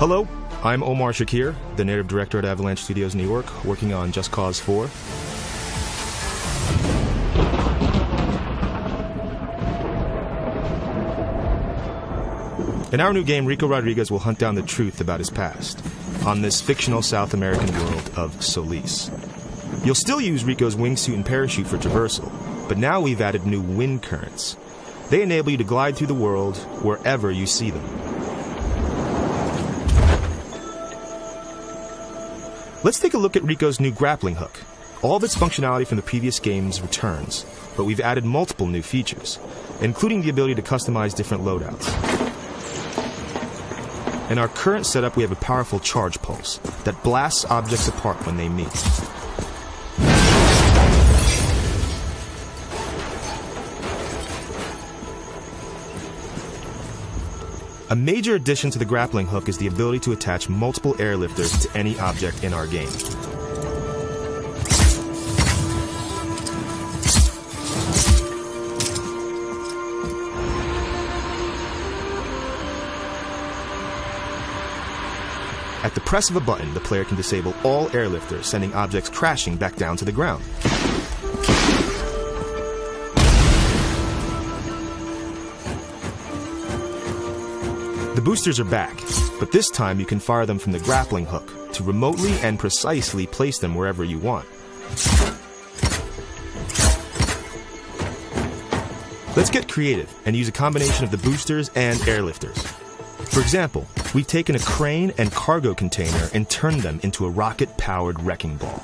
Hello, I'm Omar Shakir, the narrative director at Avalanche Studios New York, working on Just Cause 4. In our new game, Rico Rodriguez will hunt down the truth about his past on this fictional South American world of Solis. You'll still use Rico's wingsuit and parachute for traversal, but now we've added new wind currents. They enable you to glide through the world wherever you see them. Let's take a look at Rico's new grappling hook. All of its functionality from the previous games returns, but we've added multiple new features, including the ability to customize different loadouts. In our current setup, we have a powerful charge pulse that blasts objects apart when they meet. A major addition to the grappling hook is the ability to attach multiple airlifters to any object in our game. At the press of a button, the player can disable all airlifters, sending objects crashing back down to the ground. The boosters are back, but this time you can fire them from the grappling hook to remotely and precisely place them wherever you want. Let's get creative and use a combination of the boosters and airlifters. For example, we've taken a crane and cargo container and turned them into a rocket-powered wrecking ball.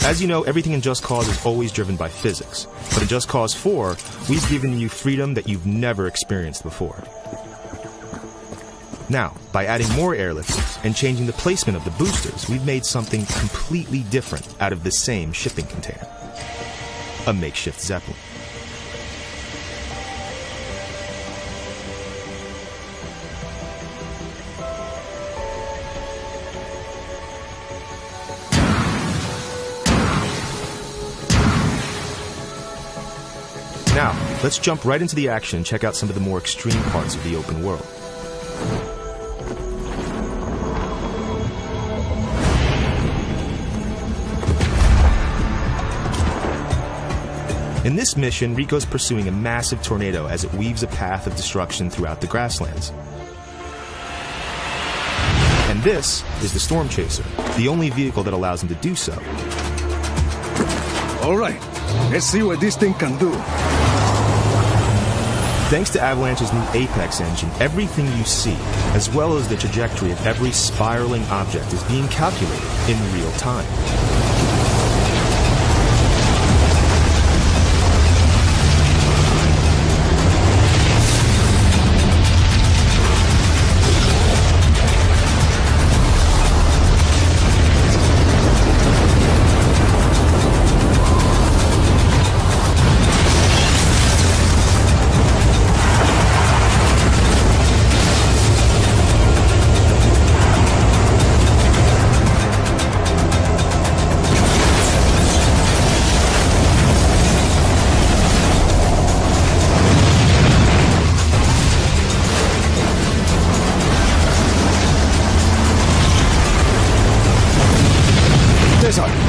As you know, everything in Just Cause is always driven by physics, but in Just Cause 4, we've given you freedom that you've never experienced before. Now, by adding more airlifters and changing the placement of the boosters, we've made something completely different out of the same shipping container. A makeshift Zeppelin. Now, let's jump right into the action and check out some of the more extreme parts of the open world. In this mission, Rico's pursuing a massive tornado as it weaves a path of destruction throughout the grasslands. And this is the Storm Chaser, the only vehicle that allows him to do so. All right, let's see what this thing can do. Thanks to Avalanche's new Apex engine, everything you see, as well as the trajectory of every spiraling object, is being calculated in real time.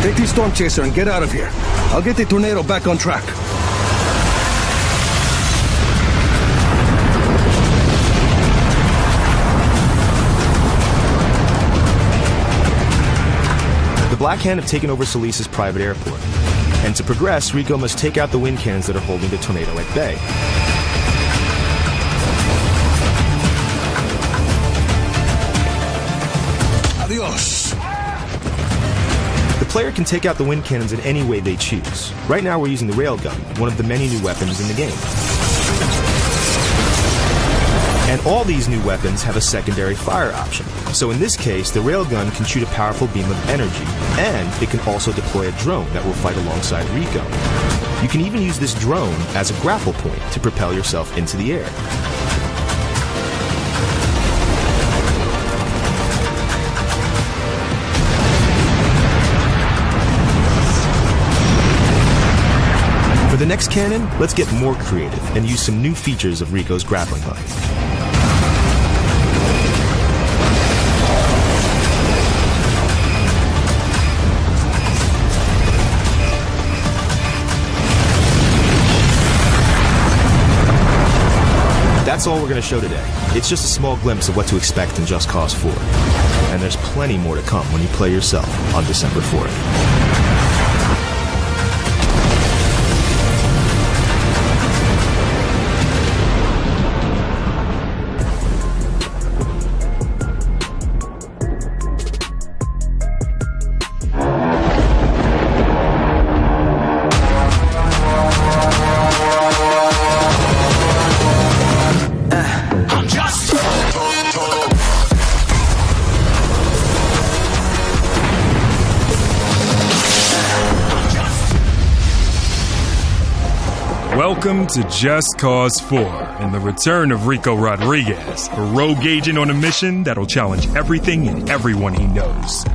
Take the Storm Chaser and get out of here. I'll get the tornado back on track. The Black Hand have taken over Solis' private airport. And to progress, Rico must take out the wind cannons that are holding the tornado at bay. Adios. The player can take out the wind cannons in any way they choose. Right now we're using the railgun, one of the many new weapons in the game. And all these new weapons have a secondary fire option. So in this case, the railgun can shoot a powerful beam of energy, and it can also deploy a drone that will fight alongside Rico. You can even use this drone as a grapple point to propel yourself into the air. For the next cannon, let's get more creative and use some new features of Rico's grappling hook. That's all we're going to show today. It's just a small glimpse of what to expect in Just Cause 4. And there's plenty more to come when you play yourself on December 4th. Welcome to Just Cause 4 and the return of Rico Rodriguez, a rogue agent on a mission that'll challenge everything and everyone he knows.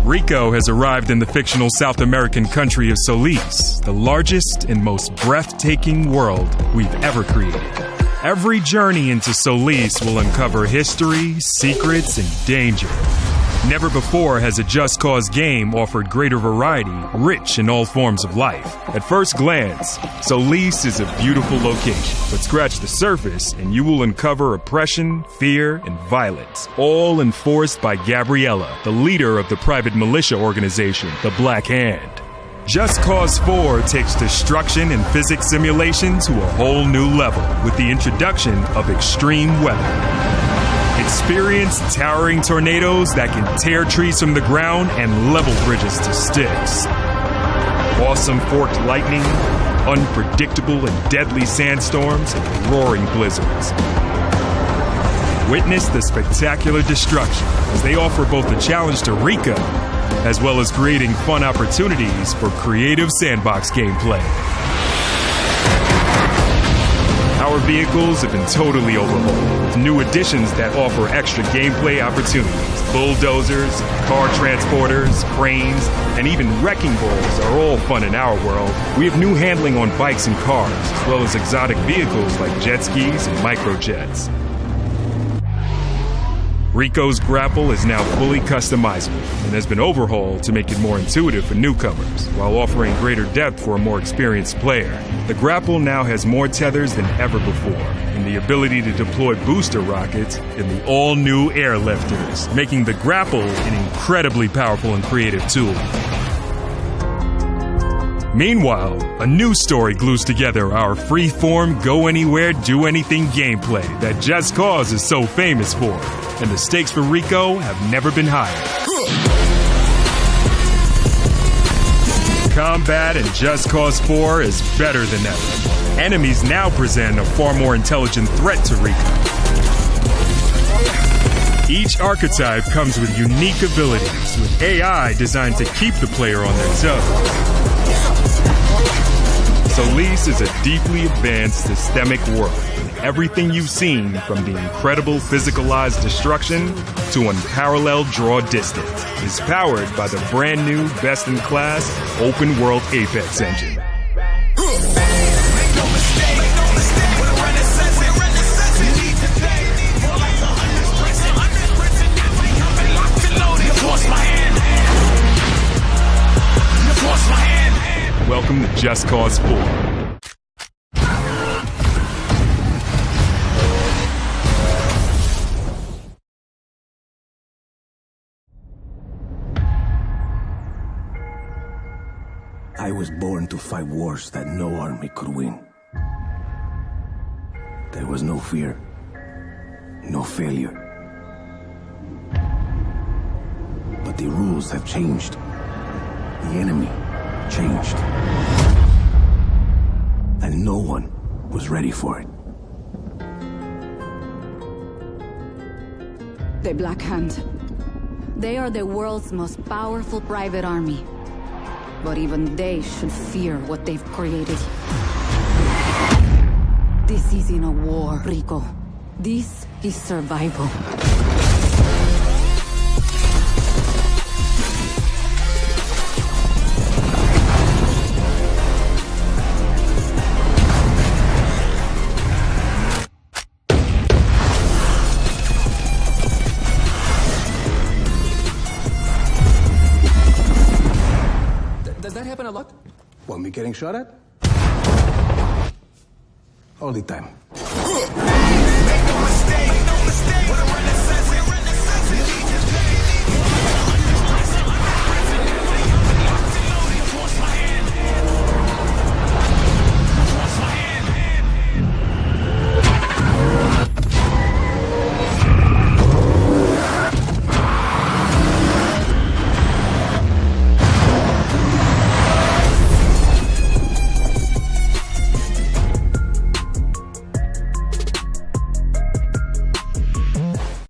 Rico has arrived in the fictional South American country of Solis, the largest and most breathtaking world we've ever created. Every journey into Solis will uncover history, secrets, and danger. Never before has a Just Cause game offered greater variety, rich in all forms of life. At first glance, Solis is a beautiful location, but scratch the surface and you will uncover oppression, fear, and violence, all enforced by Gabriela, the leader of the private militia organization, the Black Hand. Just Cause 4 takes destruction and physics simulation to a whole new level with the introduction of extreme weather. Experience towering tornadoes that can tear trees from the ground and level bridges to sticks. Awesome forked lightning, unpredictable and deadly sandstorms, and roaring blizzards. Witness the spectacular destruction as they offer both a challenge to Rico, as well as creating fun opportunities for creative sandbox gameplay. Our vehicles have been totally overhauled with new additions that offer extra gameplay opportunities. Bulldozers, car transporters, cranes, and even wrecking balls are all fun in our world. We have new handling on bikes and cars, as well as exotic vehicles like jet skis and microjets. Rico's grapple is now fully customizable and has been overhauled to make it more intuitive for newcomers, while offering greater depth for a more experienced player. The grapple now has more tethers than ever before, and the ability to deploy booster rockets in the all-new airlifters, making the grapple an incredibly powerful and creative tool. Meanwhile, a new story glues together our free-form, go-anywhere, do-anything gameplay that Just Cause is so famous for, and the stakes for Rico have never been higher. Combat in Just Cause 4 is better than ever. Enemies now present a far more intelligent threat to Rico. Each archetype comes with unique abilities, with AI designed to keep the player on their toes. Solis is a deeply advanced systemic world, and everything you've seen, from the incredible physicalized destruction to unparalleled draw distance, is powered by the brand new, best-in-class, open-world Apex engine. Welcome to Just Cause 4. I was born to fight wars that no army could win. There was no fear, no failure. But the rules have changed. The enemy changed. And no one was ready for it. The Black Hand. They are the world's most powerful private army. But even they should fear what they've created. This isn't a war, Rico. This is survival. Getting shot at? Hold it time.